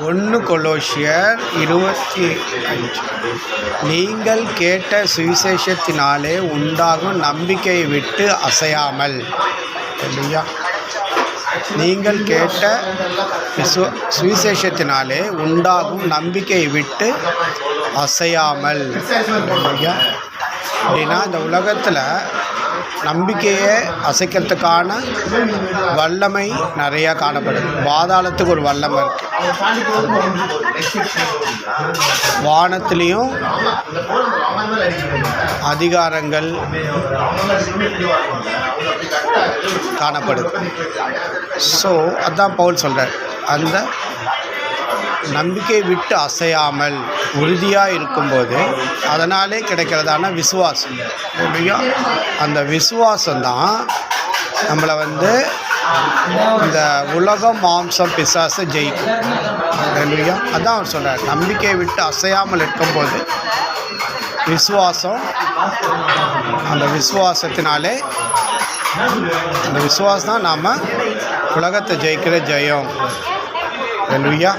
1 கொலோசியர் 25. நீங்கள் கேட்ட சுவிசேஷத்தினாலே உண்டாகும் நம்பிக்கையை விட்டு அசையாமல். இல்லையா? நீங்கள் கேட்ட சுவிசேஷத்தினாலே உண்டாகும் நம்பிக்கையை விட்டு அசையாமல். இல்லையா? அப்படின்னா இந்த உலகத்தில் நம்பிக்கையை அசைக்கிறதுக்கான வல்லமை நிறையா காணப்படுது. பாதாளத்துக்கு ஒரு வல்லமை இருக்குது, வானத்திலையும் அதிகாரங்கள் காணப்படுது. ஸோ அதான் பவுல் சொல்கிறார், அந்த நம்பிக்கை விட்டு அசையாமல் உறுதியாக இருக்கும்போது அதனாலே கிடைக்கிறதான விசுவாசம். இல்லையா? அந்த விசுவாசம்தான் நம்மளை இந்த உலகம் மாம்சம் பிசாசை ஜெயிக்கும். இல்லையா? அதான் அவர் சொல்கிறார், நம்பிக்கையை விட்டு அசையாமல் இருக்கும்போது விசுவாசம், அந்த விசுவாசத்தினாலே, அந்த விசுவாசம் தான் நாம் உலகத்தை ஜெயிக்கிற ஜெயம். Hallelujah.